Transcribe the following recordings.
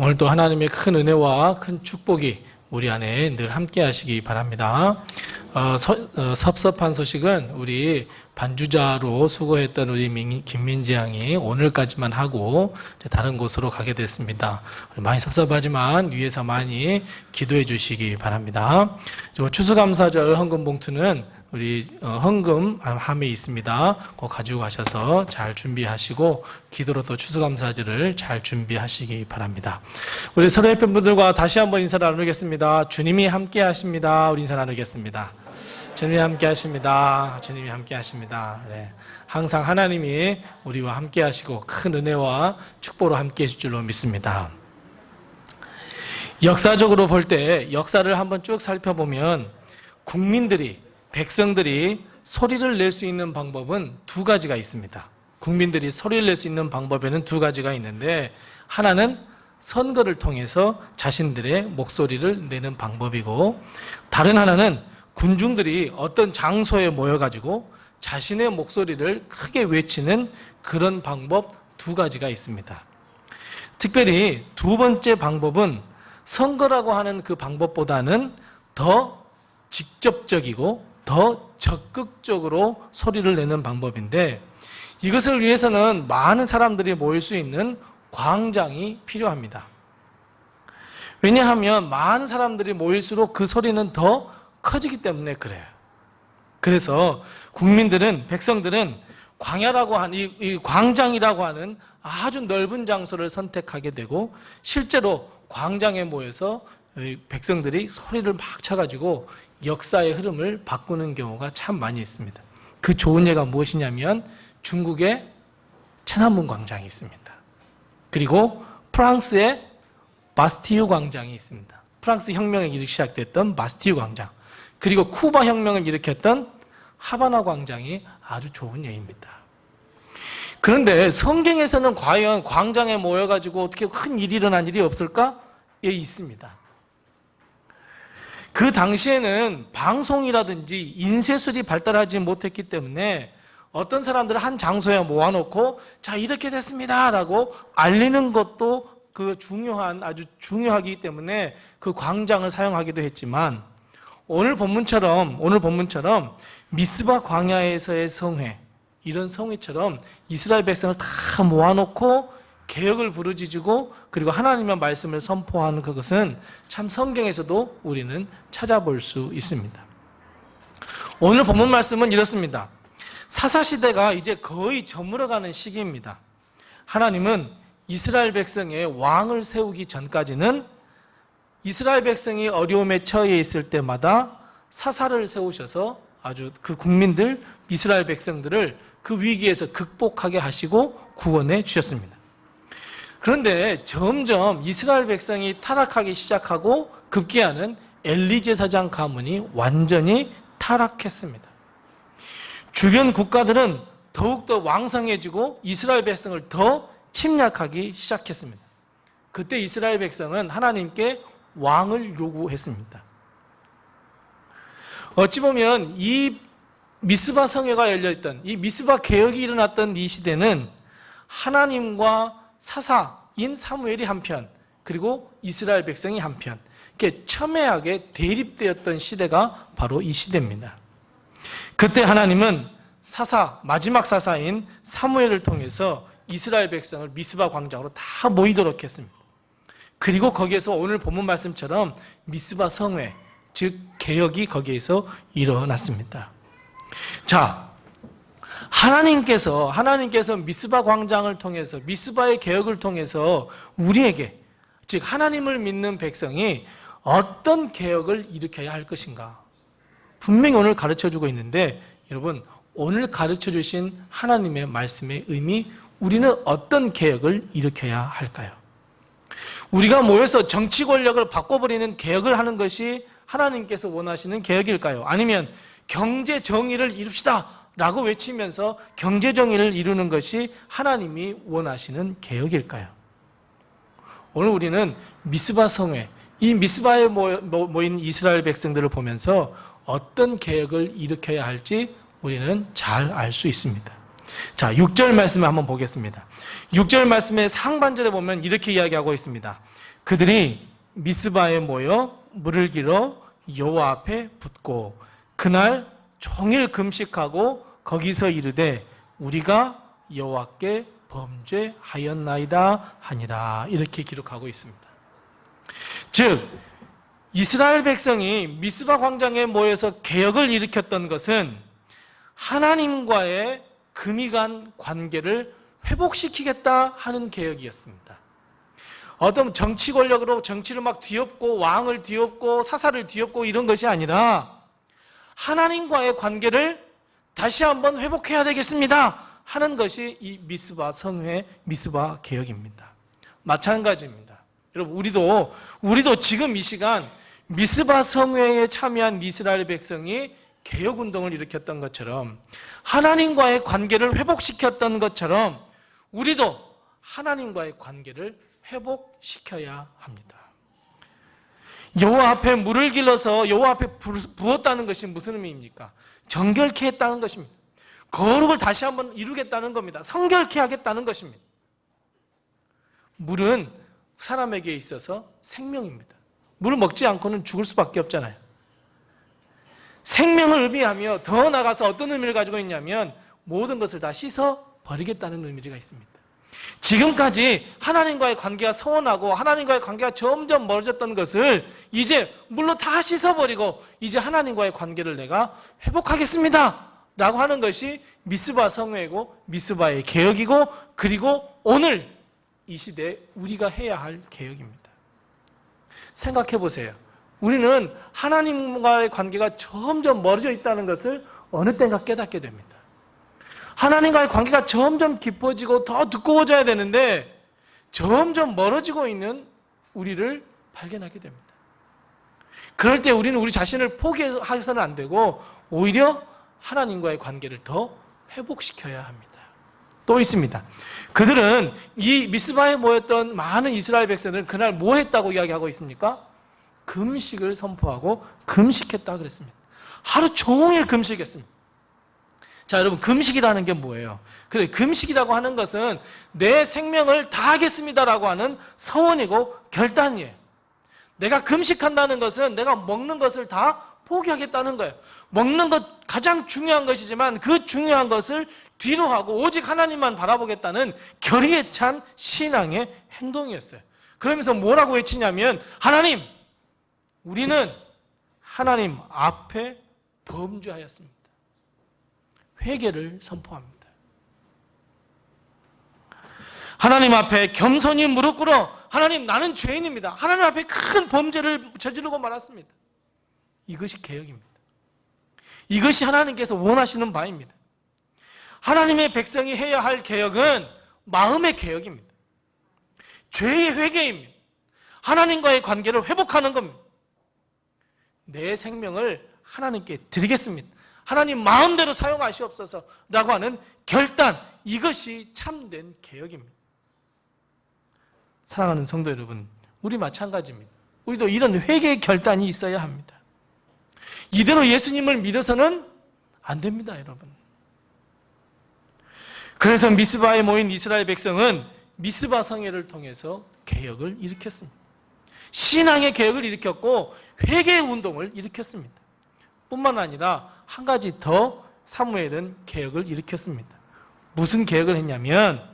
오늘도 하나님의 큰 은혜와 큰 축복이 우리 안에 늘 함께 하시기 바랍니다. 섭섭한 소식은 우리 반주자로 수고했던 우리 김민지 양이 오늘까지만 하고 다른 곳으로 가게 됐습니다. 많이 섭섭하지만 위에서 많이 기도해 주시기 바랍니다. 그리고 추수감사절 헌금 봉투는 우리 헌금함에 있습니다. 꼭 가지고 가셔서 잘 준비하시고 기도로 또 추수감사절을 잘 준비하시기 바랍니다. 우리 서로의 팬분들과 다시 한번 인사를 나누겠습니다. 주님이 함께 하십니다. 우리 인사 나누겠습니다. 주님이 함께 하십니다. 주님이 함께 하십니다. 네. 항상 하나님이 우리와 함께 하시고 큰 은혜와 축복으로 함께 해줄 줄로 믿습니다. 역사적으로 볼 때 역사를 한번 쭉 살펴보면 백성들이 소리를 낼 수 있는 방법은 두 가지가 있습니다. 국민들이 소리를 낼 수 있는 방법에는 두 가지가 있는데, 하나는 선거를 통해서 자신들의 목소리를 내는 방법이고, 다른 하나는 군중들이 어떤 장소에 모여가지고 자신의 목소리를 크게 외치는 그런 방법 두 가지가 있습니다. 특별히 두 번째 방법은 선거라고 하는 그 방법보다는 더 직접적이고 더 적극적으로 소리를 내는 방법인데, 이것을 위해서는 많은 사람들이 모일 수 있는 광장이 필요합니다. 왜냐하면 많은 사람들이 모일수록 그 소리는 더 커지기 때문에 그래요. 그래서 백성들은 광야라고 하는 이 광장이라고 하는 아주 넓은 장소를 선택하게 되고, 실제로 광장에 모여서 백성들이 소리를 막 쳐가지고 역사의 흐름을 바꾸는 경우가 참 많이 있습니다. 그 좋은 예가 무엇이냐면 중국의 천안문 광장이 있습니다. 그리고 프랑스의 바스티유 광장이 있습니다. 프랑스 혁명이 시작됐던 바스티유 광장, 그리고 쿠바 혁명을 일으켰던 하바나 광장이 아주 좋은 예입니다. 그런데 성경에서는 과연 광장에 모여가지고 어떻게 큰 일이 일어난 일이 없을까? 예, 있습니다. 그 당시에는 방송이라든지 인쇄술이 발달하지 못했기 때문에 어떤 사람들을 한 장소에 모아놓고 자, 이렇게 됐습니다 라고 알리는 것도 아주 중요하기 때문에 그 광장을 사용하기도 했지만, 오늘 본문처럼 미스바 광야에서의 성회, 이런 성회처럼 이스라엘 백성을 다 모아놓고 개혁을 부르짖고 그리고 하나님의 말씀을 선포하는 그것은 참 성경에서도 우리는 찾아볼 수 있습니다. 오늘 본문 말씀은 이렇습니다. 사사시대가 이제 거의 저물어가는 시기입니다. 하나님은 이스라엘 백성의 왕을 세우기 전까지는 이스라엘 백성이 어려움에 처해 있을 때마다 사사를 세우셔서 아주 그 국민들, 이스라엘 백성들을 그 위기에서 극복하게 하시고 구원해 주셨습니다. 그런데 점점 이스라엘 백성이 타락하기 시작하고 급기야는 엘리 제사장 가문이 완전히 타락했습니다. 주변 국가들은 더욱더 왕성해지고 이스라엘 백성을 더 침략하기 시작했습니다. 그때 이스라엘 백성은 하나님께 왕을 요구했습니다. 어찌 보면 이 미스바 성회가 열려있던, 이 미스바 개혁이 일어났던 이 시대는 하나님과 사사인 사무엘이 한편, 그리고 이스라엘 백성이 한편, 이렇게 첨예하게 대립되었던 시대가 바로 이 시대입니다. 그때 하나님은 마지막 사사인 사무엘을 통해서 이스라엘 백성을 미스바 광장으로 다 모이도록 했습니다. 그리고 거기에서 오늘 본문 말씀처럼 미스바 성회, 즉 개혁이 거기에서 일어났습니다. 자, 하나님께서 미스바 광장을 통해서, 미스바의 개혁을 통해서 우리에게, 즉 하나님을 믿는 백성이 어떤 개혁을 일으켜야 할 것인가, 분명히 오늘 가르쳐주고 있는데, 여러분, 오늘 가르쳐주신 하나님의 말씀의 의미, 우리는 어떤 개혁을 일으켜야 할까요? 우리가 모여서 정치 권력을 바꿔버리는 개혁을 하는 것이 하나님께서 원하시는 개혁일까요? 아니면 경제 정의를 이룹시다 라고 외치면서 경제 정의를 이루는 것이 하나님이 원하시는 개혁일까요? 오늘 우리는 미스바 성회, 이 미스바에 모인 이스라엘 백성들을 보면서 어떤 개혁을 일으켜야 할지 우리는 잘 알 수 있습니다. 자, 6절 말씀을 한번 보겠습니다. 6절 말씀의 상반절에 보면 이렇게 이야기하고 있습니다. 그들이 미스바에 모여 물을 길어 여호와 앞에 붓고 그날 종일 금식하고 거기서 이르되 우리가 여호와께 범죄하였나이다 하니라. 이렇게 기록하고 있습니다. 즉 이스라엘 백성이 미스바 광장에 모여서 개혁을 일으켰던 것은 하나님과의 금이 간 관계를 회복시키겠다 하는 개혁이었습니다. 어떤 정치 권력으로 정치를 막 뒤엎고 왕을 뒤엎고 사사를 뒤엎고 이런 것이 아니라 하나님과의 관계를 다시 한번 회복해야 되겠습니다 하는 것이 이 미스바 성회, 미스바 개혁입니다. 마찬가지입니다. 여러분 우리도 지금 이 시간 미스바 성회에 참여한 이스라엘 백성이 개혁운동을 일으켰던 것처럼 하나님과의 관계를 회복시켰던 것처럼 우리도 하나님과의 관계를 회복시켜야 합니다. 여호와 앞에 물을 길러서 여호와 앞에 부었다는 것이 무슨 의미입니까? 정결케 했다는 것입니다. 거룩을 다시 한번 이루겠다는 겁니다. 성결케 하겠다는 것입니다. 물은 사람에게 있어서 생명입니다. 물을 먹지 않고는 죽을 수밖에 없잖아요. 생명을 의미하며 더 나아가서 어떤 의미를 가지고 있냐면 모든 것을 다 씻어 버리겠다는 의미가 있습니다. 지금까지 하나님과의 관계가 서운하고 하나님과의 관계가 점점 멀어졌던 것을 이제 물로 다 씻어버리고 이제 하나님과의 관계를 내가 회복하겠습니다 라고 하는 것이 미스바 성회이고 미스바의 개혁이고 그리고 오늘 이 시대에 우리가 해야 할 개혁입니다. 생각해 보세요. 우리는 하나님과의 관계가 점점 멀어져 있다는 것을 어느 때인가 깨닫게 됩니다. 하나님과의 관계가 점점 깊어지고 더 두꺼워져야 되는데 점점 멀어지고 있는 우리를 발견하게 됩니다. 그럴 때 우리는 우리 자신을 포기해서는 안 되고 오히려 하나님과의 관계를 더 회복시켜야 합니다. 또 있습니다. 그들은 이 미스바에 모였던 많은 이스라엘 백성들은 그날 뭐 했다고 이야기하고 있습니까? 금식을 선포하고 금식했다 그랬습니다. 하루 종일 금식했습니다. 자, 여러분 금식이라는 게 뭐예요? 그래, 금식이라고 하는 것은 내 생명을 다하겠습니다라고 하는 서원이고 결단이에요. 내가 금식한다는 것은 내가 먹는 것을 다 포기하겠다는 거예요. 먹는 것 가장 중요한 것이지만 그 중요한 것을 뒤로 하고 오직 하나님만 바라보겠다는 결의에 찬 신앙의 행동이었어요. 그러면서 뭐라고 외치냐면 하나님, 우리는 하나님 앞에 범죄하였습니다. 회개를 선포합니다. 하나님 앞에 겸손히 무릎 꿇어 하나님 나는 죄인입니다. 하나님 앞에 큰 범죄를 저지르고 말았습니다. 이것이 개혁입니다. 이것이 하나님께서 원하시는 바입니다. 하나님의 백성이 해야 할 개혁은 마음의 개혁입니다. 죄의 회개입니다. 하나님과의 관계를 회복하는 겁니다. 내 생명을 하나님께 드리겠습니다. 하나님 마음대로 사용하시옵소서 라고 하는 결단, 이것이 참된 개혁입니다. 사랑하는 성도 여러분, 우리 마찬가지입니다. 우리도 이런 회개의 결단이 있어야 합니다. 이대로 예수님을 믿어서는 안 됩니다, 여러분. 그래서 미스바에 모인 이스라엘 백성은 미스바 성회를 통해서 개혁을 일으켰습니다. 신앙의 개혁을 일으켰고 회개의 운동을 일으켰습니다. 뿐만 아니라 한 가지 더 사무엘은 개혁을 일으켰습니다. 무슨 개혁을 했냐면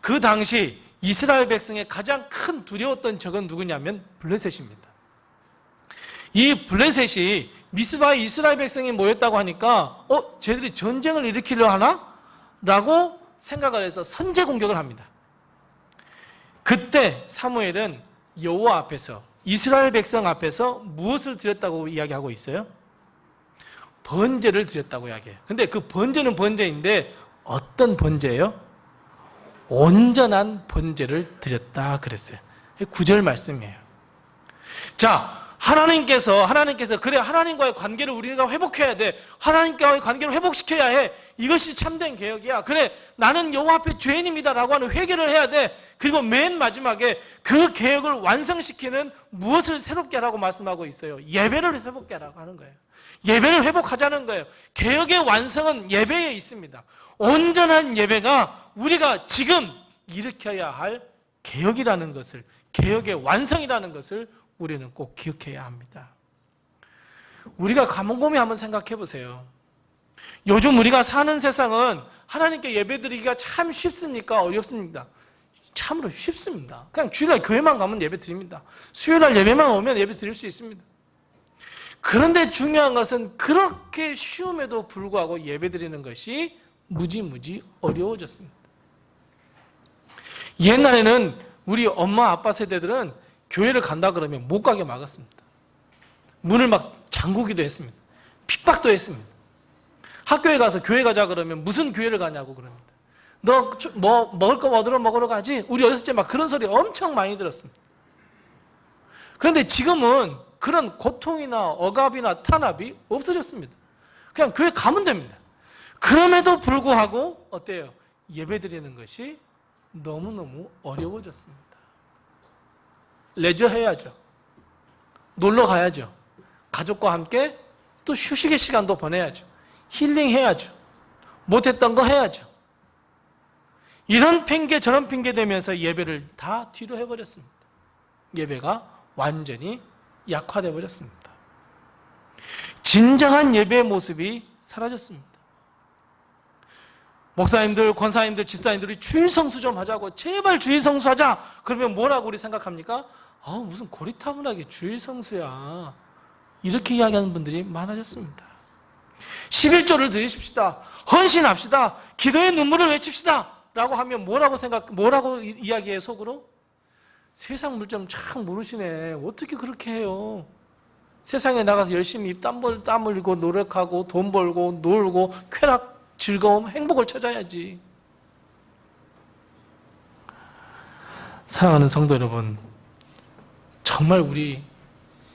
그 당시 이스라엘 백성의 가장 큰 두려웠던 적은 누구냐면 블레셋입니다. 이 블레셋이 미스바에 이스라엘 백성이 모였다고 하니까 쟤들이 전쟁을 일으키려 하나? 라고 생각을 해서 선제 공격을 합니다. 그때 사무엘은 여호와 앞에서 이스라엘 백성 앞에서 무엇을 드렸다고 이야기하고 있어요? 번제를 드렸다고 이야기해요. 근데 그 번제는 번제인데 어떤 번제예요? 온전한 번제를 드렸다 그랬어요. 9절 말씀이에요. 자, 하나님께서 그래 하나님과의 관계를 우리가 회복해야 돼. 하나님과의 관계를 회복시켜야 해. 이것이 참된 개혁이야. 그래 나는 여호와 앞에 죄인입니다라고 하는 회개를 해야 돼. 그리고 맨 마지막에 그 개혁을 완성시키는 무엇을 새롭게 하라고 말씀하고 있어요? 예배를 새롭게 하라고 하는 거예요. 예배를 회복하자는 거예요. 개혁의 완성은 예배에 있습니다. 온전한 예배가 우리가 지금 일으켜야 할 개혁이라는 것을, 개혁의 완성이라는 것을 우리는 꼭 기억해야 합니다. 우리가 곰곰이 한번 생각해 보세요. 요즘 우리가 사는 세상은 하나님께 예배드리기가 참 쉽습니까? 어렵습니까? 참으로 쉽습니다. 그냥 주일날 교회만 가면 예배 드립니다. 수요일날 예배만 오면 예배 드릴 수 있습니다. 그런데 중요한 것은 그렇게 쉬움에도 불구하고 예배 드리는 것이 무지무지 어려워졌습니다. 옛날에는 우리 엄마 아빠 세대들은 교회를 간다 그러면 못 가게 막았습니다. 문을 막 잠그기도 했습니다. 핍박도 했습니다. 학교에 가서 교회 가자 그러면 무슨 교회를 가냐고 그럽니다. 너 뭐 먹을 거 얻으러 먹으러 가지? 우리 어렸을 때 막 그런 소리 엄청 많이 들었습니다. 그런데 지금은 그런 고통이나 억압이나 탄압이 없어졌습니다. 그냥 교회 가면 됩니다. 그럼에도 불구하고 어때요? 예배드리는 것이 너무너무 어려워졌습니다. 레저 해야죠. 놀러 가야죠. 가족과 함께 또 휴식의 시간도 보내야죠. 힐링해야죠. 못했던 거 해야죠. 이런 핑계 저런 핑계 대면서 예배를 다 뒤로 해버렸습니다. 예배가 완전히 약화되어 버렸습니다. 진정한 예배의 모습이 사라졌습니다. 목사님들, 권사님들, 집사님들이 주일 성수 좀 하자고, 제발 주일 성수하자. 그러면 뭐라고 우리 생각합니까? 무슨 고리타분하게 주일 성수야. 이렇게 이야기하는 분들이 많아졌습니다. 11조를 드리십시다. 헌신합시다. 기도의 눈물을 외칩시다. 라고 하면 뭐라고 이야기해요, 속으로? 세상 물정 참 모르시네. 어떻게 그렇게 해요? 세상에 나가서 열심히 땀 흘리고 노력하고 돈 벌고 놀고 쾌락, 즐거움, 행복을 찾아야지. 사랑하는 성도 여러분, 정말 우리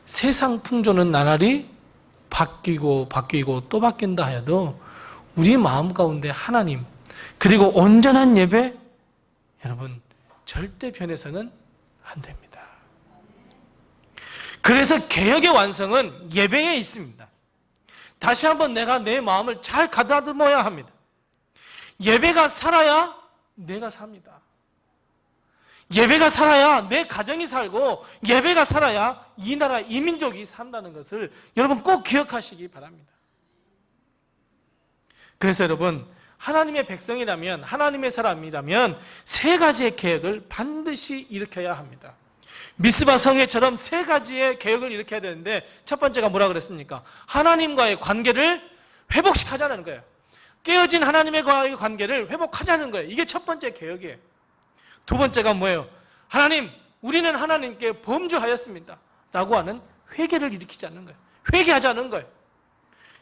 세상 풍조는 나날이 바뀌고 또 바뀐다 하여도 우리 마음 가운데 하나님 그리고 온전한 예배, 여러분 절대 변해서는 안 됩니다. 그래서 개혁의 완성은 예배에 있습니다. 다시 한번 내가 내 마음을 잘 가다듬어야 합니다. 예배가 살아야 내가 삽니다. 예배가 살아야 내 가정이 살고, 예배가 살아야 이 나라 이 민족이 산다는 것을 여러분 꼭 기억하시기 바랍니다. 그래서 여러분, 하나님의 백성이라면, 하나님의 사람이라면 세 가지의 개혁을 반드시 일으켜야 합니다. 미스바 성회처럼 세 가지의 개혁을 일으켜야 되는데, 첫 번째가 뭐라 그랬습니까? 하나님과의 관계를 회복시키자는 거예요. 깨어진 하나님과의 관계를 회복하자는 거예요. 이게 첫 번째 개혁이에요. 두 번째가 뭐예요? 하나님, 우리는 하나님께 범죄하였습니다 라고 하는 회개를 일으키자는 거예요. 회개하자는 거예요.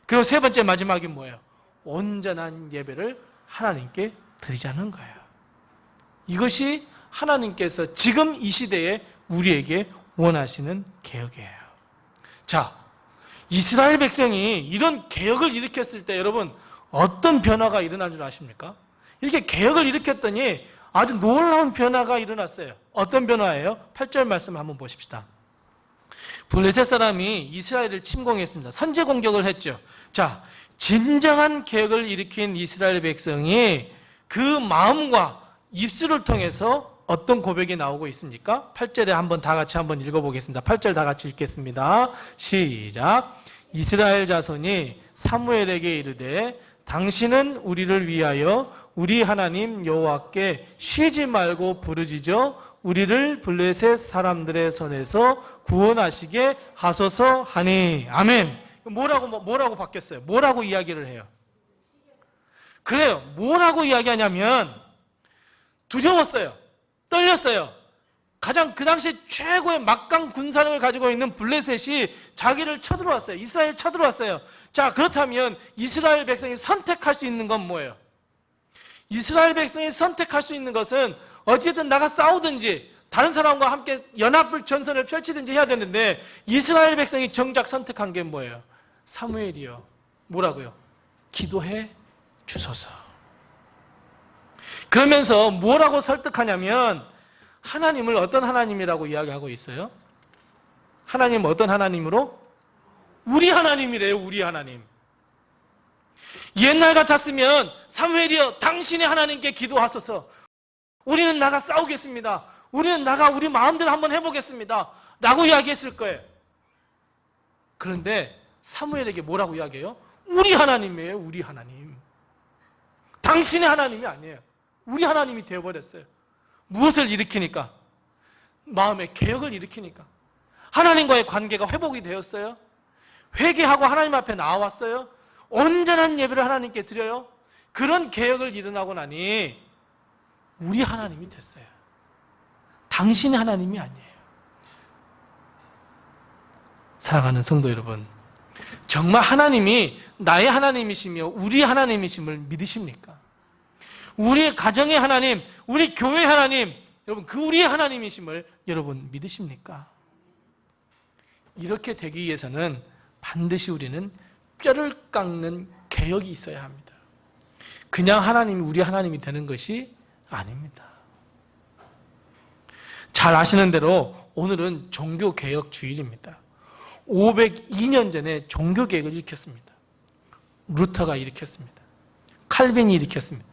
그리고 세 번째 마지막이 뭐예요? 온전한 예배를 하나님께 드리자는 거예요. 이것이 하나님께서 지금 이 시대에 우리에게 원하시는 개혁이에요. 자, 이스라엘 백성이 이런 개혁을 일으켰을 때 여러분 어떤 변화가 일어난 줄 아십니까? 이렇게 개혁을 일으켰더니 아주 놀라운 변화가 일어났어요. 어떤 변화예요? 8절 말씀 한번 보십시다. 블레셋 사람이 이스라엘을 침공했습니다. 선제 공격을 했죠. 자, 진정한 개혁을 일으킨 이스라엘 백성이 그 마음과 입술을 통해서 어떤 고백이 나오고 있습니까? 8절에 한번 다 같이 한번 읽어보겠습니다. 8절 다 같이 읽겠습니다. 시작. 이스라엘 자손이 사무엘에게 이르되 당신은 우리를 위하여 우리 하나님 여호와께 쉬지 말고 부르짖어 우리를 블레셋 사람들의 손에서 구원하시게 하소서 하니. 아멘. 뭐라고 바뀌었어요? 뭐라고 이야기를 해요? 그래요. 뭐라고 이야기하냐면 두려웠어요. 떨렸어요. 가장 그 당시 최고의 막강 군사력을 가지고 있는 블레셋이 자기를 쳐들어왔어요. 이스라엘 쳐들어왔어요. 자, 그렇다면 이스라엘 백성이 선택할 수 있는 건 뭐예요? 이스라엘 백성이 선택할 수 있는 것은 어쨌든 나가 싸우든지 다른 사람과 함께 연합을 전선을 펼치든지 해야 되는데 이스라엘 백성이 정작 선택한 게 뭐예요? 사무엘이요. 뭐라고요? 기도해 주소서. 그러면서 뭐라고 설득하냐면 하나님을 어떤 하나님이라고 이야기하고 있어요? 하나님 어떤 하나님으로? 우리 하나님이래요. 우리 하나님. 옛날 같았으면 사무엘이여 당신의 하나님께 기도하소서. 우리는 나가 싸우겠습니다. 우리는 우리 마음대로 한번 해보겠습니다 라고 이야기했을 거예요. 그런데 사무엘에게 뭐라고 이야기해요? 우리 하나님이에요. 우리 하나님. 당신의 하나님이 아니에요. 우리 하나님이 되어버렸어요. 무엇을 일으키니까? 마음의 개혁을 일으키니까. 하나님과의 관계가 회복이 되었어요. 회개하고 하나님 앞에 나왔어요. 온전한 예배를 하나님께 드려요. 그런 개혁을 일어나고 나니 우리 하나님이 됐어요. 당신의 하나님이 아니에요. 사랑하는 성도 여러분, 정말 하나님이 나의 하나님이시며 우리 하나님이심을 믿으십니까? 우리 가정의 하나님, 우리 교회의 하나님, 여러분 그 우리의 하나님이심을 여러분 믿으십니까? 이렇게 되기 위해서는 반드시 우리는 뼈를 깎는 개혁이 있어야 합니다. 그냥 하나님이 우리 하나님이 되는 것이 아닙니다. 잘 아시는 대로 오늘은 종교개혁 주일입니다. 502년 전에 종교개혁을 일으켰습니다. 루터가 일으켰습니다. 칼빈이 일으켰습니다.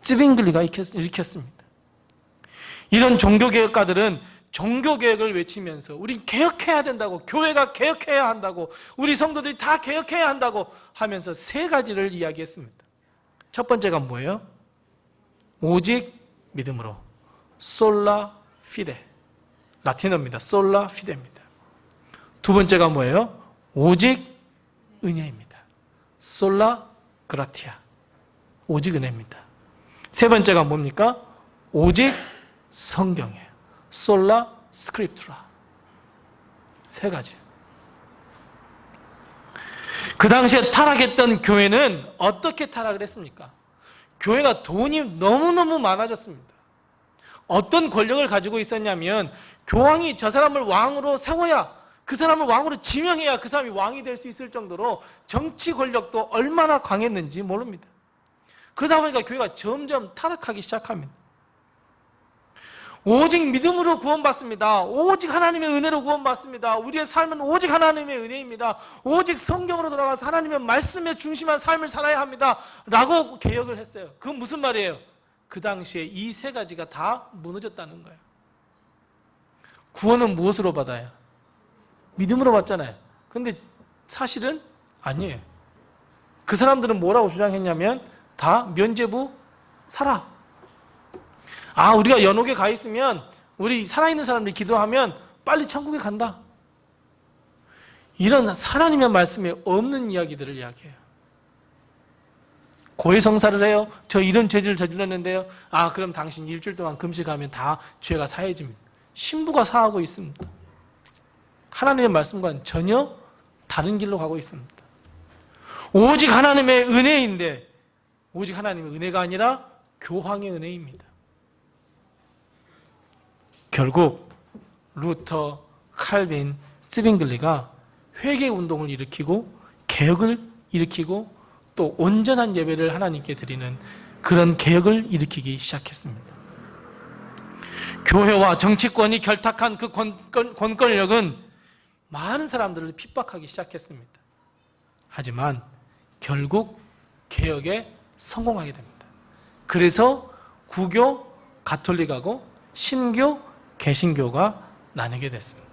쯔빙글리가 일으켰습니다. 이런 종교개혁가들은 종교개혁을 외치면서 우리 개혁해야 된다고, 교회가 개혁해야 한다고, 우리 성도들이 다 개혁해야 한다고 하면서 세 가지를 이야기했습니다. 첫 번째가 뭐예요? 오직 믿음으로. 솔라 피데. 라틴어입니다. 솔라 피데입니다. 두 번째가 뭐예요? 오직 은혜입니다. 솔라 그라티아. 오직 은혜입니다. 세 번째가 뭡니까? 오직 성경이에요. 솔라 스크립투라. 세 가지. 그 당시에 타락했던 교회는 어떻게 타락을 했습니까? 교회가 돈이 너무너무 많아졌습니다. 어떤 권력을 가지고 있었냐면 교황이 저 사람을 왕으로 세워야, 그 사람을 왕으로 지명해야 그 사람이 왕이 될 수 있을 정도로 정치 권력도 얼마나 강했는지 모릅니다. 그러다 보니까 교회가 점점 타락하기 시작합니다. 오직 믿음으로 구원받습니다. 오직 하나님의 은혜로 구원받습니다. 우리의 삶은 오직 하나님의 은혜입니다. 오직 성경으로 돌아가서 하나님의 말씀에 중심한 삶을 살아야 합니다 라고 개혁을 했어요. 그건 무슨 말이에요? 그 당시에 이 세 가지가 다 무너졌다는 거예요. 구원은 무엇으로 받아요? 믿음으로 받잖아요. 근데 사실은 아니에요. 그 사람들은 뭐라고 주장했냐면 다 면죄부 살아. 우리가 연옥에 가 있으면, 우리 살아있는 사람들이 기도하면 빨리 천국에 간다. 이런 하나님의 말씀에 없는 이야기들을 이야기해요. 고해성사를 해요. 저 이런 죄를 저질렀는데요. 그럼 당신 일주일 동안 금식하면 다 죄가 사해집니다. 신부가 사하고 있습니다. 하나님의 말씀과는 전혀 다른 길로 가고 있습니다. 오직 하나님의 은혜인데, 오직 하나님의 은혜가 아니라 교황의 은혜입니다. 결국 루터, 칼빈, 쯔빙글리가 회개운동을 일으키고 개혁을 일으키고 또 온전한 예배를 하나님께 드리는 그런 개혁을 일으키기 시작했습니다. 교회와 정치권이 결탁한 그 권권력은 많은 사람들을 핍박하기 시작했습니다. 하지만 결국 개혁에 성공하게 됩니다. 그래서 구교, 가톨릭하고 신교, 개신교가 나뉘게 됐습니다.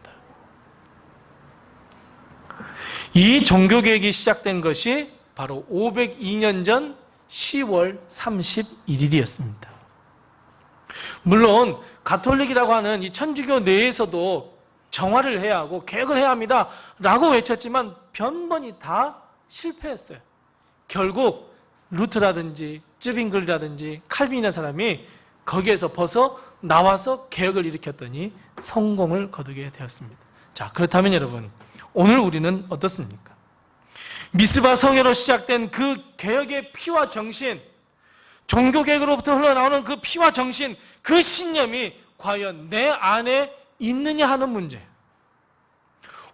이 종교개혁이 시작된 것이 바로 502년 전 10월 31일이었습니다. 물론 가톨릭이라고 하는 이 천주교 내에서도 정화를 해야 하고 개혁을 해야 합니다 라고 외쳤지만 변번이 다 실패했어요. 결국 루트라든지 쯔빙글이라든지 칼빈이라는 사람이 거기에서 벗어 나와서 개혁을 일으켰더니 성공을 거두게 되었습니다. 자, 그렇다면 여러분, 오늘 우리는 어떻습니까? 미스바 성회로 시작된 그 개혁의 피와 정신, 종교개혁으로부터 흘러나오는 그 피와 정신, 그 신념이 과연 내 안에 있느냐 하는 문제.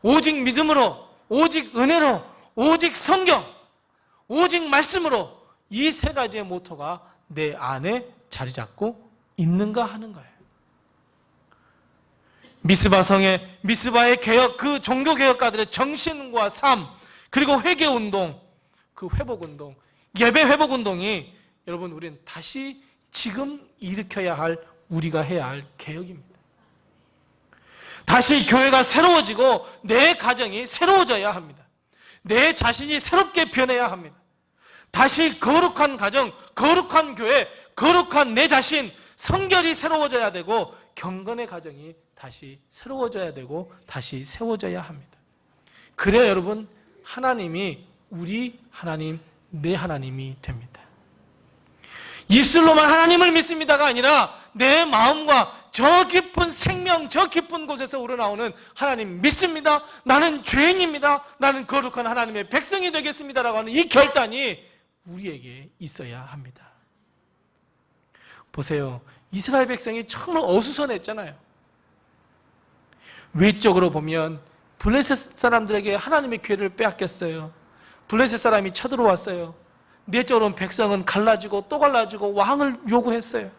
오직 믿음으로, 오직 은혜로, 오직 성경, 오직 말씀으로 이 세 가지의 모토가 내 안에 자리 잡고 있는가 하는 거예요. 미스바 성회, 미스바의 개혁, 그 종교개혁가들의 정신과 삶, 그리고 회개운동, 그 회복운동, 예배 회복운동이 여러분 우리는 다시 지금 일으켜야 할, 우리가 해야 할 개혁입니다. 다시 교회가 새로워지고 내 가정이 새로워져야 합니다. 내 자신이 새롭게 변해야 합니다. 다시 거룩한 가정, 거룩한 교회, 거룩한 내 자신, 성결이 새로워져야 되고 경건의 가정이 다시 새로워져야 되고 다시 세워져야 합니다. 그래야 여러분 하나님이 우리 하나님, 내 하나님이 됩니다. 입술로만 하나님을 믿습니다가 아니라 내 마음과 저 깊은 생명, 저 깊은 곳에서 우러나오는 하나님 믿습니다. 나는 죄인입니다. 나는 거룩한 하나님의 백성이 되겠습니다라고 하는 이 결단이 우리에게 있어야 합니다. 보세요. 이스라엘 백성이 정말 어수선했잖아요. 외적으로 보면 블레셋 사람들에게 하나님의 기회를 빼앗겼어요. 블레셋 사람이 쳐들어왔어요. 내적으로는 백성은 갈라지고 또 갈라지고 왕을 요구했어요.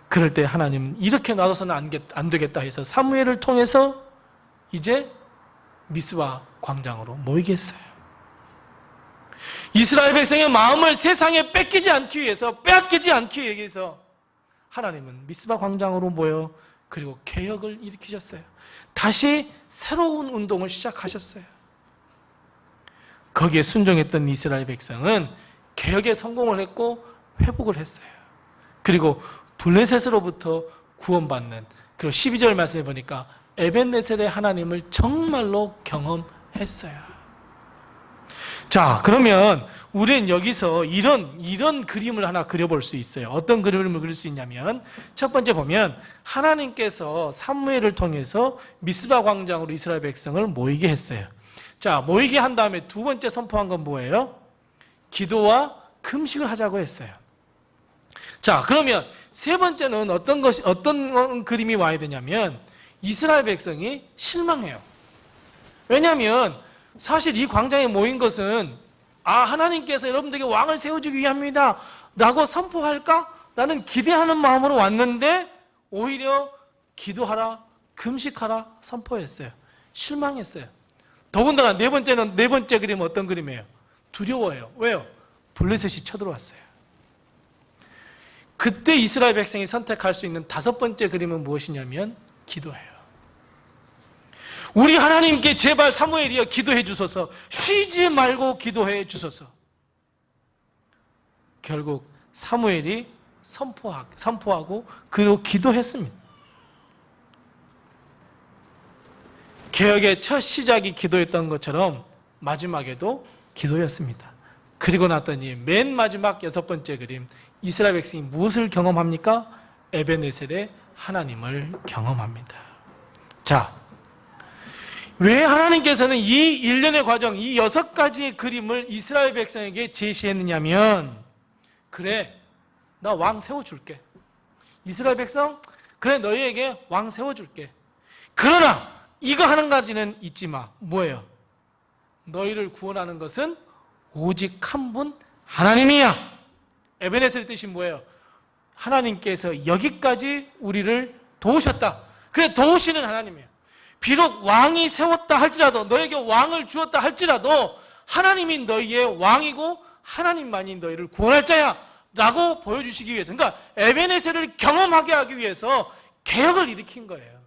그럴 때 하나님은 이렇게 놔둬서는 안 되겠다 해서 사무엘을 통해서 이제 미스바 광장으로 모이게 했어요. 이스라엘 백성의 마음을 세상에 뺏기지 않기 위해서, 빼앗기지 않기 위해서 하나님은 미스바 광장으로 모여 그리고 개혁을 일으키셨어요. 다시 새로운 운동을 시작하셨어요. 거기에 순종했던 이스라엘 백성은 개혁에 성공을 했고 회복을 했어요. 그리고 블레셋으로부터 구원받는, 그리고 12절 말씀해 보니까 에벤네셀의 하나님을 정말로 경험했어요. 자, 그러면 우리는 여기서 이런 그림을 하나 그려볼 수 있어요. 어떤 그림을 그릴 수 있냐면, 첫 번째 보면 하나님께서 사무엘을 통해서 미스바 광장으로 이스라엘 백성을 모이게 했어요. 자, 모이게 한 다음에 두 번째 선포한 건 뭐예요? 기도와 금식을 하자고 했어요. 자, 그러면 세 번째는 어떤 그림이 와야 되냐면, 이스라엘 백성이 실망해요. 왜냐하면 사실 이 광장에 모인 것은 하나님께서 여러분들에게 왕을 세워주기 위함입니다 라고 선포할까? 라는 기대하는 마음으로 왔는데 오히려 기도하라, 금식하라 선포했어요. 실망했어요. 더군다나 네 번째 그림은 어떤 그림이에요? 두려워해요. 왜요? 블레셋이 쳐들어왔어요. 그때 이스라엘 백성이 선택할 수 있는 다섯 번째 그림은 무엇이냐면 기도해요. 우리 하나님께 제발 사무엘이여 기도해 주소서, 쉬지 말고 기도해 주소서. 결국 사무엘이 선포하고 그리고 기도했습니다. 개혁의 첫 시작이 기도였던 것처럼 마지막에도 기도였습니다. 그리고 났더니 맨 마지막 여섯 번째 그림, 이스라엘 백성이 무엇을 경험합니까? 에벤네셀의 하나님을 경험합니다. 자, 왜 하나님께서는 이 일련의 과정, 이 6가지의 그림을 이스라엘 백성에게 제시했느냐면, 그래, 나 왕 세워줄게. 이스라엘 백성, 그래, 너희에게 왕 세워줄게. 그러나 이거 한 가지는 잊지 마. 뭐예요? 너희를 구원하는 것은 오직 한 분 하나님이야. 에베네셀의 뜻이 뭐예요? 하나님께서 여기까지 우리를 도우셨다. 그래, 도우시는 하나님이에요. 비록 왕이 세웠다 할지라도, 너에게 왕을 주었다 할지라도 하나님이 너희의 왕이고 하나님만이 너희를 구원할 자야 라고 보여주시기 위해서, 그러니까 에베네셀을 경험하게 하기 위해서 개혁을 일으킨 거예요.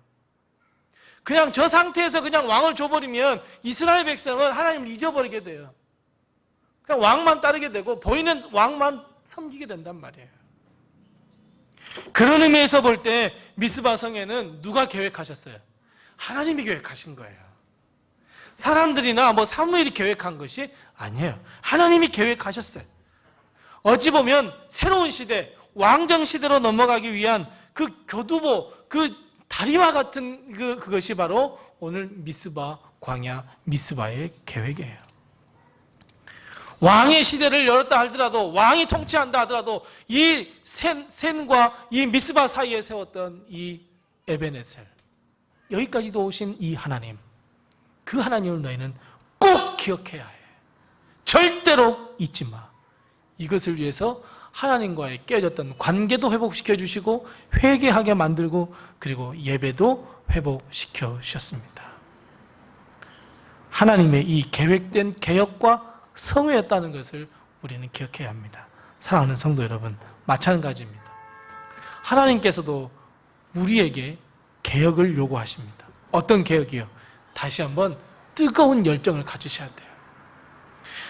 그냥 저 상태에서 그냥 왕을 줘버리면 이스라엘 백성은 하나님을 잊어버리게 돼요. 그냥 왕만 따르게 되고 보이는 왕만 섬기게 된단 말이에요. 그런 의미에서 볼 때 미스바 성회는 누가 계획하셨어요? 하나님이 계획하신 거예요. 사람들이나 사무엘이 계획한 것이 아니에요. 하나님이 계획하셨어요. 어찌 보면 새로운 시대, 왕정 시대로 넘어가기 위한 그 교두보, 그 다리와 같은 그것이 바로 오늘 미스바 광야, 미스바의 계획이에요. 왕의 시대를 열었다 하더라도, 왕이 통치한다 하더라도 이 센과 이 미스바 사이에 세웠던 이 에베네셀, 여기까지도 오신 이 하나님, 그 하나님을 너희는 꼭 기억해야 해. 절대로 잊지 마. 이것을 위해서 하나님과의 깨어졌던 관계도 회복시켜 주시고 회개하게 만들고 그리고 예배도 회복시켜 주셨습니다. 하나님의 이 계획된 개혁과 성회였다는 것을 우리는 기억해야 합니다. 사랑하는 성도 여러분, 마찬가지입니다. 하나님께서도 우리에게 개혁을 요구하십니다. 어떤 개혁이요? 다시 한번 뜨거운 열정을 가지셔야 돼요.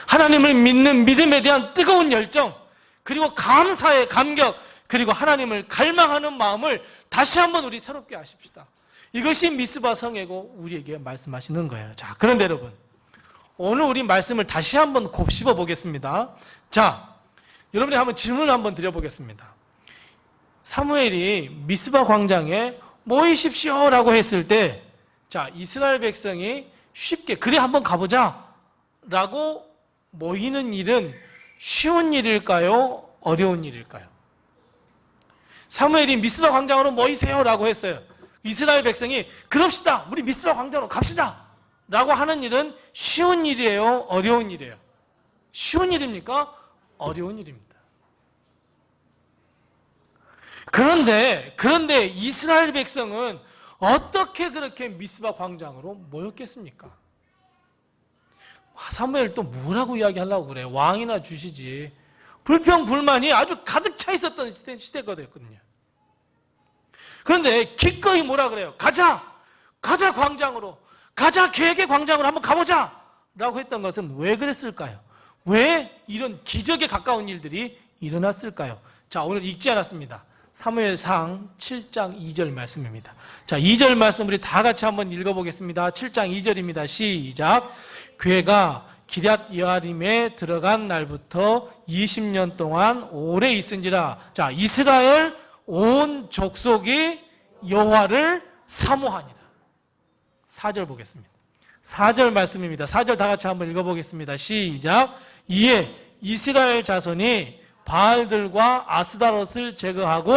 하나님을 믿는 믿음에 대한 뜨거운 열정, 그리고 감사의 감격, 그리고 하나님을 갈망하는 마음을 다시 한번 우리 새롭게 하십시다. 이것이 미스바 성회고 우리에게 말씀하시는 거예요. 자, 그런데 여러분, 오늘 우리 말씀을 다시 한번 곱씹어 보겠습니다. 자, 여러분이 한번 질문을 한번 드려보겠습니다. 사무엘이 미스바 광장에 모이십시오 라고 했을 때, 자, 이스라엘 백성이 쉽게 그래 한번 가보자 라고 모이는 일은 쉬운 일일까요? 어려운 일일까요? 사무엘이 미스바 광장으로 모이세요 라고 했어요. 이스라엘 백성이 그럽시다, 우리 미스바 광장으로 갑시다 라고 하는 일은 쉬운 일이에요? 어려운 일이에요? 쉬운 일입니까? 어려운 일입니다. 그런데 이스라엘 백성은 어떻게 그렇게 미스바 광장으로 모였겠습니까? 사무엘 또 뭐라고 이야기하려고 그래? 왕이나 주시지. 불평 불만이 아주 가득 차 있었던 시대거든요. 그런데 기꺼이 뭐라 그래요? 가자 광장으로, 가자 계획의 광장으로 한번 가보자 라고 했던 것은 왜 그랬을까요? 왜 이런 기적에 가까운 일들이 일어났을까요? 자, 오늘 읽지 않았습니다. 사무엘상 7장 2절 말씀입니다. 자, 2절 말씀 우리 다 같이 한번 읽어보겠습니다. 7장 2절입니다. 시작. 괴가 기럇 여아림에 들어간 날부터 20년 동안 오래 있은지라. 자, 이스라엘 온 족속이 여호와를 사모하니라. 4절 보겠습니다. 4절 말씀입니다. 4절 다 같이 한번 읽어보겠습니다. 시작. 이에 이스라엘 자손이 바알들과 아스다롯을 제거하고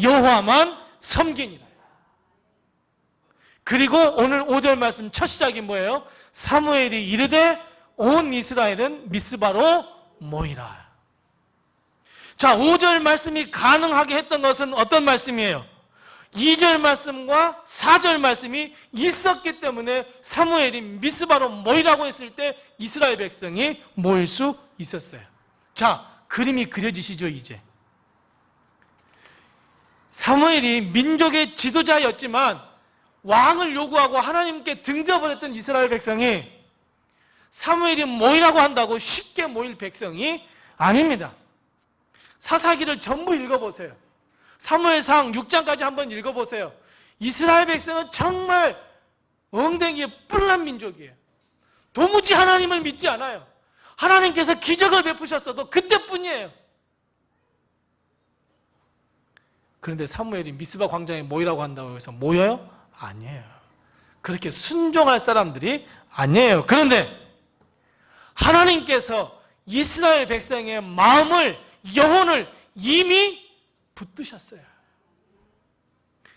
여호와만 섬기니라. 그리고 오늘 5절 말씀 첫 시작이 뭐예요? 사무엘이 이르되 온 이스라엘은 미스바로 모이라. 자, 5절 말씀이 가능하게 했던 것은 어떤 말씀이에요? 2절 말씀과 4절 말씀이 있었기 때문에 사무엘이 미스바로 모이라고 했을 때 이스라엘 백성이 모일 수 있었어요. 자, 그림이 그려지시죠, 이제. 사무엘이 민족의 지도자였지만 왕을 요구하고 하나님께 등져버렸던 이스라엘 백성이 사무엘이 모이라고 한다고 쉽게 모일 백성이 아닙니다. 사사기를 전부 읽어보세요. 사무엘상 6장까지 한번 읽어보세요. 이스라엘 백성은 정말 엉덩이에 뿔난 민족이에요. 도무지 하나님을 믿지 않아요. 하나님께서 기적을 베푸셨어도 그때뿐이에요. 그런데 사무엘이 미스바 광장에 모이라고 한다고 해서 모여요? 아니에요. 그렇게 순종할 사람들이 아니에요. 그런데 하나님께서 이스라엘 백성의 마음을, 영혼을 이미 붙드셨어요.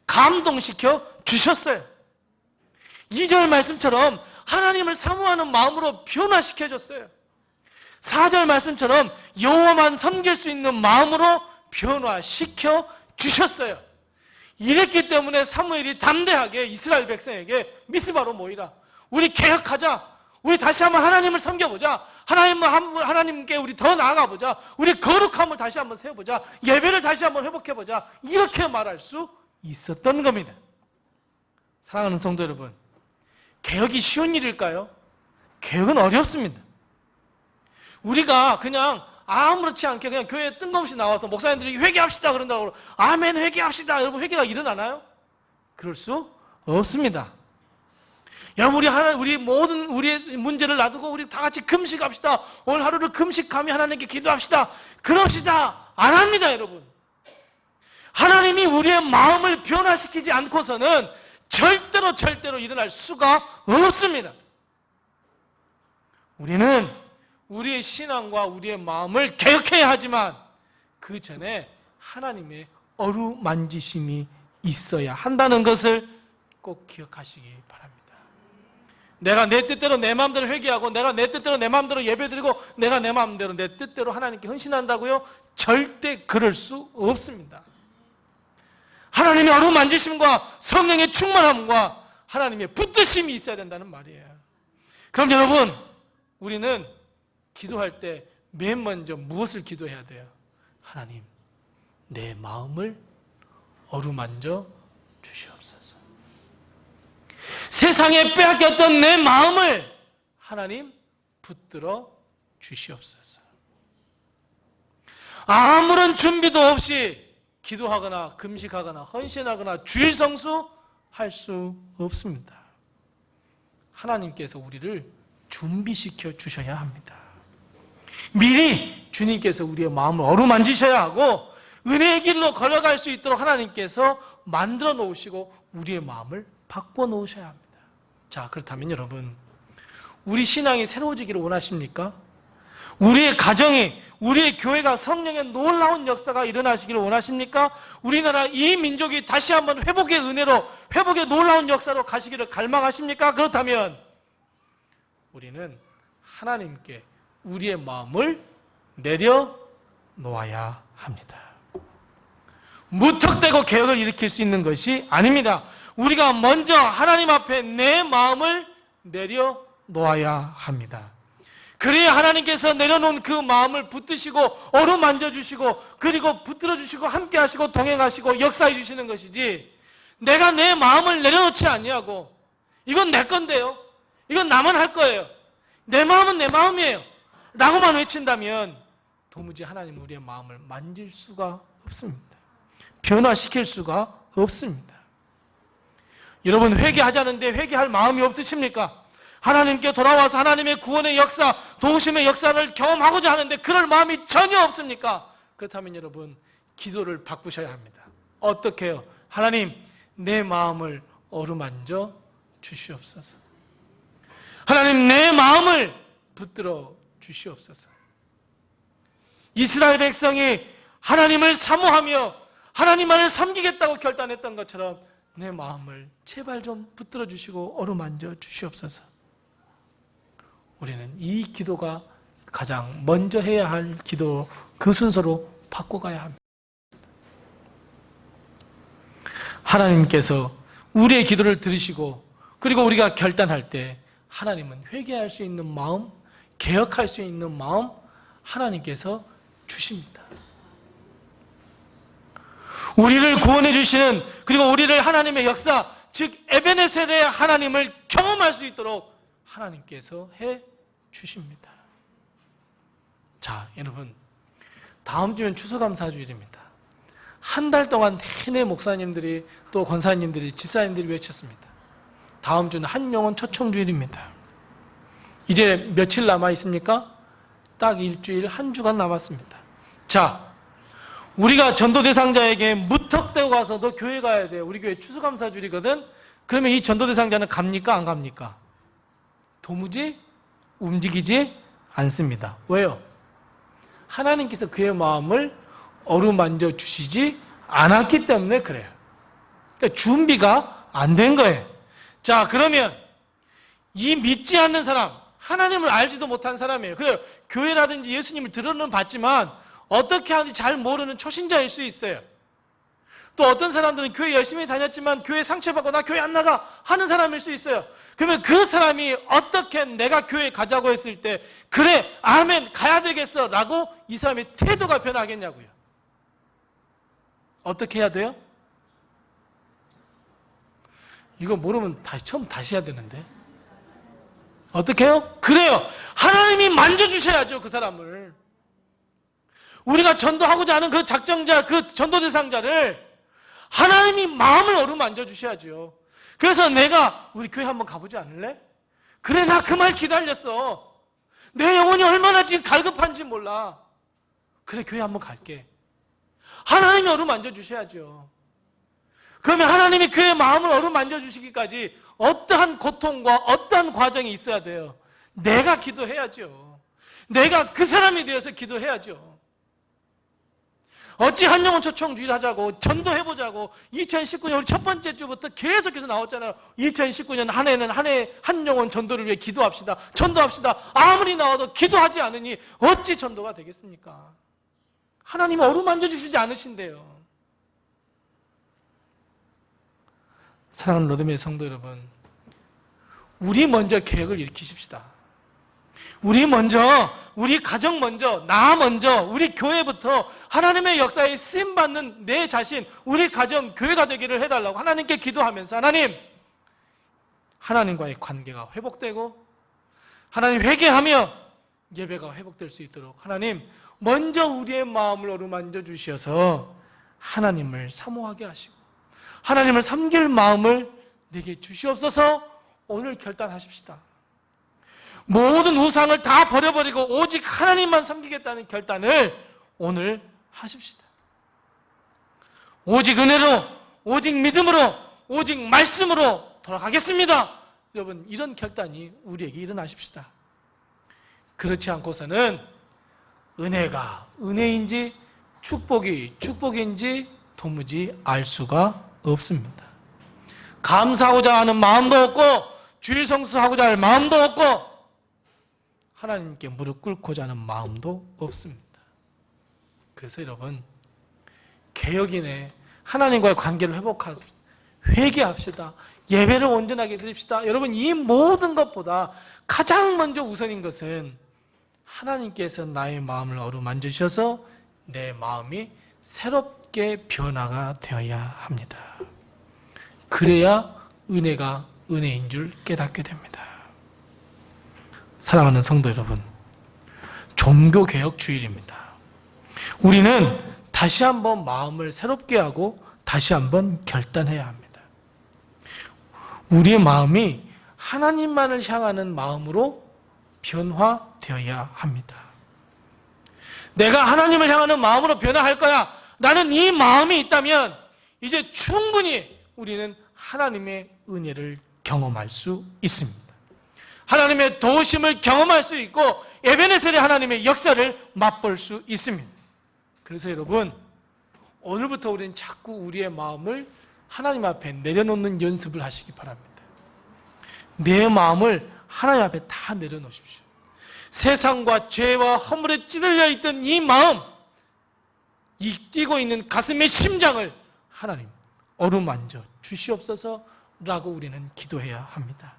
감동시켜 주셨어요. 2절 말씀처럼 하나님을 사모하는 마음으로 변화시켜줬어요. 4절 말씀처럼 여호와만 섬길 수 있는 마음으로 변화시켜 주셨어요. 이랬기 때문에 사무엘이 담대하게 이스라엘 백성에게 미스바로 모이라. 우리 개혁하자. 우리 다시 한번 하나님을 섬겨보자. 하나님께 우리 더 나아가보자. 우리 거룩함을 다시 한번 세워보자. 예배를 다시 한번 회복해보자. 이렇게 말할 수 있었던 겁니다. 사랑하는 성도 여러분, 개혁이 쉬운 일일까요? 개혁은 어렵습니다. 우리가 그냥 아무렇지 않게 그냥 교회에 뜬금없이 나와서 목사님들이 회개합시다 그런다고 아멘 회개합시다. 여러분, 회개가 일어나나요? 그럴 수 없습니다. 여러분, 우리 모든 우리의 문제를 놔두고 우리 다 같이 금식합시다. 오늘 하루를 금식하며 하나님께 기도합시다. 그럽시다. 안 합니다, 여러분. 하나님이 우리의 마음을 변화시키지 않고서는 절대로 일어날 수가 없습니다. 우리는 우리의 신앙과 우리의 마음을 개혁해야 하지만 그 전에 하나님의 어루만지심이 있어야 한다는 것을 꼭 기억하시기 바랍니다. 내가 내 뜻대로 내 마음대로 회개하고 내가 내 뜻대로 내 마음대로 예배드리고 내가 내 마음대로 내 뜻대로 하나님께 헌신한다고요? 절대 그럴 수 없습니다. 하나님의 어루만지심과 성령의 충만함과 하나님의 붙드심이 있어야 된다는 말이에요. 그럼 여러분, 우리는 기도할 때 맨 먼저 무엇을 기도해야 돼요? 하나님, 내 마음을 어루만져 주시옵소서. 세상에 빼앗겼던 내 마음을 하나님 붙들어 주시옵소서. 아무런 준비도 없이 기도하거나 금식하거나 헌신하거나 주일 성수할 수 없습니다. 하나님께서 우리를 준비시켜 주셔야 합니다. 미리 주님께서 우리의 마음을 어루만지셔야 하고 은혜의 길로 걸어갈 수 있도록 하나님께서 만들어 놓으시고 우리의 마음을 바꿔 놓으셔야 합니다. 자, 그렇다면 여러분, 우리 신앙이 새로워지기를 원하십니까? 우리의 가정이, 우리의 교회가 성령의 놀라운 역사가 일어나시기를 원하십니까? 우리나라 이 민족이 다시 한번 회복의 은혜로, 회복의 놀라운 역사로 가시기를 갈망하십니까? 그렇다면 우리는 하나님께 우리의 마음을 내려놓아야 합니다. 무턱대고 개혁을 일으킬 수 있는 것이 아닙니다. 우리가 먼저 하나님 앞에 내 마음을 내려놓아야 합니다. 그래야 하나님께서 내려놓은 그 마음을 붙드시고 어루만져 주시고 그리고 붙들어 주시고 함께 하시고 동행하시고 역사해 주시는 것이지, 내가 내 마음을 내려놓지 아니하고 이건 내 건데요, 이건 나만 할 거예요, 내 마음은 내 마음이에요 라고만 외친다면 도무지 하나님 우리의 마음을 만질 수가 없습니다. 변화시킬 수가 없습니다. 여러분, 회개하자는데 회개할 마음이 없으십니까? 하나님께 돌아와서 하나님의 구원의 역사, 도우심의 역사를 경험하고자 하는데 그럴 마음이 전혀 없습니까? 그렇다면 여러분, 기도를 바꾸셔야 합니다. 어떻게 해요? 하나님, 내 마음을 어루만져 주시옵소서. 하나님, 내 마음을 붙들어 주시옵소서. 이스라엘 백성이 하나님을 사모하며 하나님만을 섬기겠다고 결단했던 것처럼 내 마음을 제발 좀 붙들어 주시고 어루만져 주시옵소서. 우리는 이 기도가 가장 먼저 해야 할 기도, 그 순서로 바꿔가야 합니다. 하나님께서 우리의 기도를 들으시고 그리고 우리가 결단할 때 하나님은 회개할 수 있는 마음, 개혁할 수 있는 마음 하나님께서 주십니다. 우리를 구원해 주시는, 그리고 우리를 하나님의 역사, 즉 에베네셀의 하나님을 경험할 수 있도록 하나님께서 해 주십니다. 자, 여러분, 다음 주면 추수감사주일입니다. 한 달 동안 내내 목사님들이 또 권사님들이 집사님들이 외쳤습니다. 다음 주는 한 영혼 초청주일입니다. 이제 며칠 남아 있습니까? 딱 일주일, 한 주간 남았습니다. 자, 우리가 전도 대상자에게 무턱대고 가서 너 교회 가야 돼, 우리 교회 추수감사주일이거든. 그러면 이 전도 대상자는 갑니까? 안 갑니까? 도무지 움직이지 않습니다. 왜요? 하나님께서 그의 마음을 어루만져 주시지 않았기 때문에 그래요. 그러니까 준비가 안 된 거예요. 자, 그러면 이 믿지 않는 사람, 하나님을 알지도 못한 사람이에요. 그래요. 교회라든지 예수님을 들어는 봤지만 어떻게 하는지 잘 모르는 초신자일 수 있어요. 또 어떤 사람들은 교회 열심히 다녔지만 교회 상처받고 나 교회 안 나가 하는 사람일 수 있어요. 그러면 그 사람이 어떻게 내가 교회 가자고 했을 때 그래, 아멘, 가야 되겠어 라고 이 사람의 태도가 변하겠냐고요. 어떻게 해야 돼요? 이거 모르면 처음 다시 해야 되는데 어떻게 해요? 그래요, 하나님이 만져주셔야죠, 그 사람을. 우리가 전도하고자 하는 그 작정자, 그 전도 대상자를 하나님이 마음을 어루만져 주셔야죠. 그래서 내가 우리 교회 한번 가보지 않을래? 그래, 나 그 말 기다렸어. 내 영혼이 얼마나 지금 갈급한지 몰라. 그래, 교회 한번 갈게. 하나님이 어루만져 주셔야죠. 그러면 하나님이 그의 마음을 어루만져 주시기까지 어떠한 고통과 어떠한 과정이 있어야 돼요? 내가 기도해야죠. 내가 그 사람이 되어서 기도해야죠. 어찌 한 영혼 초청주일 하자고 전도해보자고 2019년 우리 첫 번째 주부터 계속해서 나왔잖아요. 2019년 한 해는 한 영혼 전도를 위해 기도합시다, 전도합시다. 아무리 나와도 기도하지 않으니 어찌 전도가 되겠습니까? 하나님이 어루만져 주시지 않으신대요. 사랑하는 로드메 성도 여러분, 우리 먼저 개혁을 일으키십시다. 우리 먼저, 우리 가정 먼저, 나 먼저, 우리 교회부터 하나님의 역사에 쓰임받는 내 자신, 우리 가정, 교회가 되기를 해달라고 하나님께 기도하면서, 하나님, 하나님과의 관계가 회복되고 하나님 회개하며 예배가 회복될 수 있도록 하나님 먼저 우리의 마음을 어루만져 주셔서 하나님을 사모하게 하시고 하나님을 섬길 마음을 내게 주시옵소서. 오늘 결단하십시다. 모든 우상을 다 버려버리고 오직 하나님만 섬기겠다는 결단을 오늘 하십시다. 오직 은혜로, 오직 믿음으로, 오직 말씀으로 돌아가겠습니다. 여러분, 이런 결단이 우리에게 일어나십시다. 그렇지 않고서는 은혜가 은혜인지 축복이 축복인지 도무지 알 수가 없습니다. 감사하고자 하는 마음도 없고 주일 성수하고자 할 마음도 없고 하나님께 무릎 꿇고자 하는 마음도 없습니다. 그래서 여러분, 개혁인의 하나님과의 관계를 회복합시다. 회개합시다. 예배를 온전하게 드립시다. 여러분, 이 모든 것보다 가장 먼저 우선인 것은 하나님께서 나의 마음을 어루만지셔서 내 마음이 새롭게 변화가 되어야 합니다. 그래야 은혜가 은혜인 줄 깨닫게 됩니다. 사랑하는 성도 여러분, 종교개혁 주일입니다. 우리는 다시 한번 마음을 새롭게 하고 다시 한번 결단해야 합니다. 우리의 마음이 하나님만을 향하는 마음으로 변화되어야 합니다. 내가 하나님을 향하는 마음으로 변화할 거야 라는 이 마음이 있다면 이제 충분히 우리는 하나님의 은혜를 경험할 수 있습니다. 하나님의 도우심을 경험할 수 있고 에베네셀의 하나님의 역사를 맛볼 수 있습니다. 그래서 여러분, 오늘부터 우리는 자꾸 우리의 마음을 하나님 앞에 내려놓는 연습을 하시기 바랍니다. 내 마음을 하나님 앞에 다 내려놓으십시오. 세상과 죄와 허물에 찌들려 있던 이 마음, 이 뛰고 있는 가슴의 심장을 하나님 어루만져 주시옵소서라고 우리는 기도해야 합니다.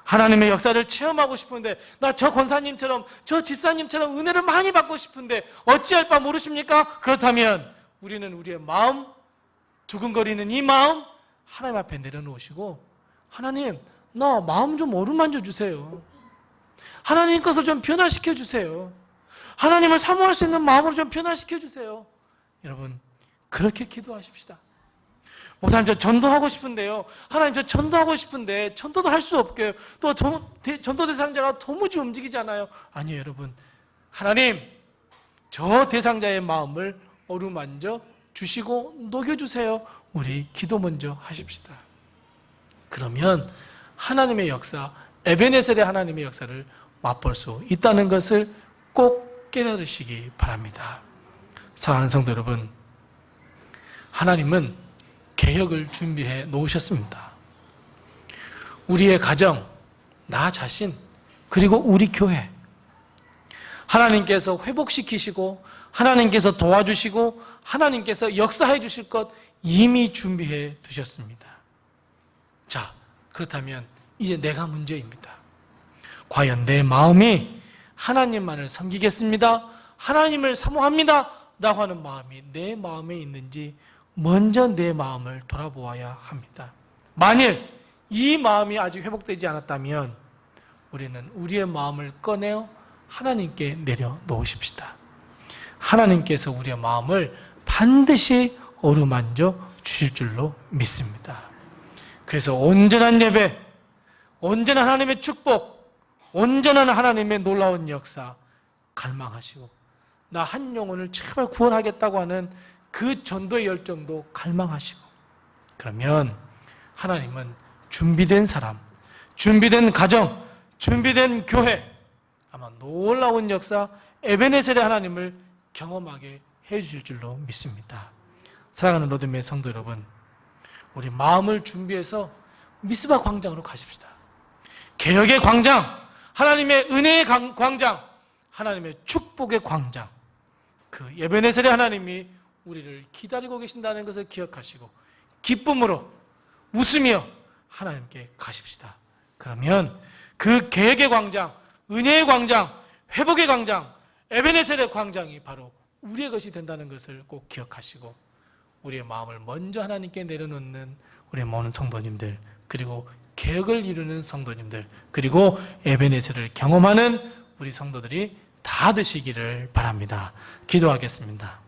하나님의 역사를 체험하고 싶은데 나 저 권사님처럼 저 집사님처럼 은혜를 많이 받고 싶은데 어찌할 바 모르십니까? 그렇다면 우리는 우리의 마음, 두근거리는 이 마음 하나님 앞에 내려놓으시고 하나님, 나 마음 좀 어루만져 주세요. 하나님 것을 좀 변화시켜 주세요. 하나님을 사모할 수 있는 마음으로 좀 변화시켜 주세요. 여러분, 그렇게 기도하십시다. 목사님, 저 전도하고 싶은데요. 하나님, 저 전도하고 싶은데 전도도 할 수 없게요. 또 전도 대상자가 도무지 움직이지 않아요. 아니요, 여러분. 하나님, 저 대상자의 마음을 어루만져 주시고 녹여주세요. 우리 기도 먼저 하십시다. 그러면 하나님의 역사, 에베네셀의 하나님의 역사를 맛볼 수 있다는 것을 꼭 깨달으시기 바랍니다. 사랑하는 성도 여러분, 하나님은 개혁을 준비해 놓으셨습니다. 우리의 가정, 나 자신, 그리고 우리 교회, 하나님께서 회복시키시고 하나님께서 도와주시고 하나님께서 역사해 주실 것 이미 준비해 두셨습니다. 자, 그렇다면 이제 내가 문제입니다. 과연 내 마음이 하나님만을 섬기겠습니다, 하나님을 사모합니다 라고 하는 마음이 내 마음에 있는지 먼저 내 마음을 돌아보아야 합니다. 만일 이 마음이 아직 회복되지 않았다면 우리는 우리의 마음을 꺼내어 하나님께 내려놓으십시다. 하나님께서 우리의 마음을 반드시 어루만져 주실 줄로 믿습니다. 그래서 온전한 예배, 온전한 하나님의 축복, 온전한 하나님의 놀라운 역사 갈망하시고 나 한 영혼을 제발 구원하겠다고 하는 그 전도의 열정도 갈망하시고, 그러면 하나님은 준비된 사람, 준비된 가정, 준비된 교회, 아마 놀라운 역사 에베네셀의 하나님을 경험하게 해주실 줄로 믿습니다. 사랑하는 로드메 성도 여러분, 우리 마음을 준비해서 미스바 광장으로 가십시다. 개혁의 광장, 하나님의 은혜의 광장, 하나님의 축복의 광장, 그 에베네셀의 하나님이 우리를 기다리고 계신다는 것을 기억하시고 기쁨으로 웃으며 하나님께 가십시다. 그러면 그 개혁의 광장, 은혜의 광장, 회복의 광장, 에베네셀의 광장이 바로 우리의 것이 된다는 것을 꼭 기억하시고 우리의 마음을 먼저 하나님께 내려놓는 우리 모든 성도님들, 그리고 개혁을 이루는 성도님들, 그리고 에베네셀을 경험하는 우리 성도들이 다 되시기를 바랍니다. 기도하겠습니다.